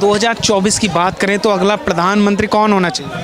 2024 की बात करें तो अगला प्रधानमंत्री कौन होना चाहिए?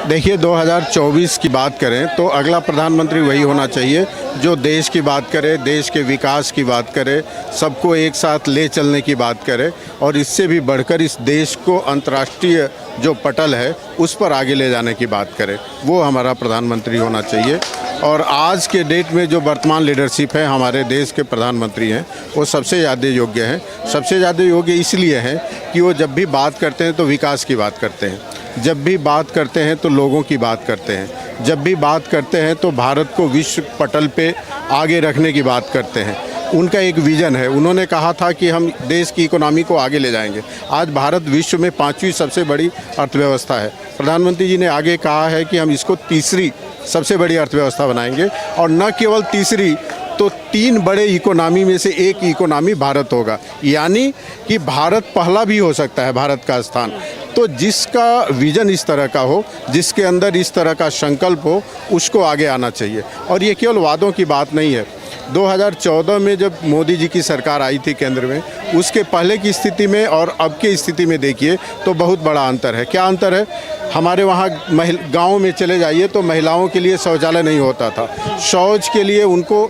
देखिए 2024 की बात करें तो अगला प्रधानमंत्री वही होना चाहिए जो देश की बात करे, देश के विकास की बात करे, सबको एक साथ ले चलने की बात करे और इससे भी बढ़कर इस देश को अंतर्राष्ट्रीय जो पटल है उस पर आगे ले जाने की बात करे। वो हमारा प्रधानमंत्री होना चाहिए। और आज के डेट में जो वर्तमान लीडरशिप है हमारे देश के प्रधानमंत्री हैं वो सबसे ज़्यादा योग्य हैं। सबसे ज़्यादा योग्य इसलिए हैं कि वो जब भी बात करते हैं तो विकास की बात करते हैं, जब भी बात करते हैं तो लोगों की बात करते हैं, जब भी बात करते हैं तो भारत को विश्व पटल पे आगे रखने की बात करते हैं। उनका एक विज़न है, उन्होंने कहा था कि हम देश की इकोनॉमी को आगे ले जाएंगे। आज भारत विश्व में 5वीं सबसे बड़ी अर्थव्यवस्था है। प्रधानमंत्री जी ने आगे कहा है कि हम इसको तीसरी सबसे बड़ी अर्थव्यवस्था बनाएंगे और न केवल तीसरी तो 3 बड़े इकोनॉमी में से एक इकोनॉमी भारत होगा, यानी कि भारत पहला भी हो सकता है भारत का स्थान। तो जिसका विज़न इस तरह का हो, जिसके अंदर इस तरह का संकल्प हो, उसको आगे आना चाहिए। और ये केवल वादों की बात नहीं है। 2014 में जब मोदी जी की सरकार आई थी केंद्र में, उसके पहले की स्थिति में और अब की स्थिति में देखिए तो बहुत बड़ा अंतर है। क्या अंतर है? हमारे वहाँ गाँव में चले जाइए तो महिलाओं के लिए शौचालय नहीं होता था, शौच के लिए उनको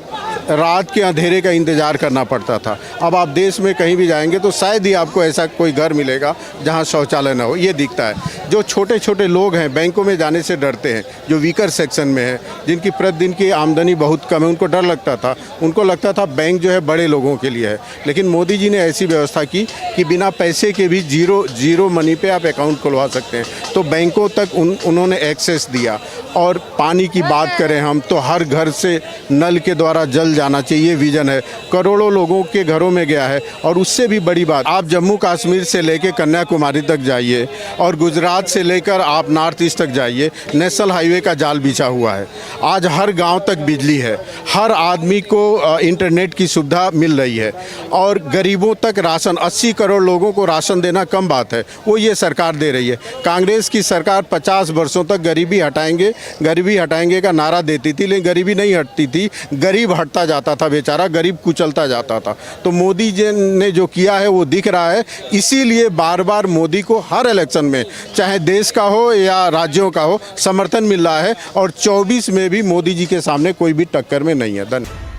रात के अंधेरे का इंतज़ार करना पड़ता था। अब आप देश में कहीं भी जाएंगे तो शायद ही आपको ऐसा कोई घर मिलेगा जहां शौचालय ना हो, ये दिखता है। जो छोटे छोटे लोग हैं बैंकों में जाने से डरते हैं, जो वीकर सेक्शन में है, जिनकी प्रतिदिन की आमदनी बहुत कम है, उनको डर लगता था, उनको लगता था बैंक जो है बड़े लोगों के लिए है। लेकिन मोदी जी ने ऐसी व्यवस्था की कि बिना पैसे के भी जीरो मनी पे आप अकाउंट खुलवा सकते हैं। तो बैंकों तक उन्होंने एक्सेस दिया। और पानी की बात करें हम तो हर घर से नल के द्वारा जल जाना चाहिए, विजन है। करोड़ों लोगों के घरों में गया है। और उससे भी बड़ी बात, आप जम्मू कश्मीर से लेकर कन्याकुमारी तक जाइए और गुजरात से लेकर आप नॉर्थ ईस्ट तक जाइए, नेशनल हाईवे का जाल बिछा हुआ है। आज हर गांव तक बिजली है, हर आदमी को इंटरनेट की सुविधा मिल रही है और गरीबों तक राशन, 80 करोड़ लोगों को राशन देना कम बात है, वो ये सरकार दे रही है। कांग्रेस की सरकार 50 वर्षों तक गरीबी हटाएंगे का नारा देती थी, लेकिन गरीबी नहीं हटती थी, गरीब हटता जाता था, बेचारा गरीब कुचलता जाता था। तो मोदी जी ने जो किया है वो दिख रहा है। इसीलिए बार बार मोदी को हर इलेक्शन में, चाहे देश का हो या राज्यों का हो, समर्थन मिल रहा है और 24 में भी मोदी जी के सामने कोई भी टक्कर में नहीं है। धन्यवाद।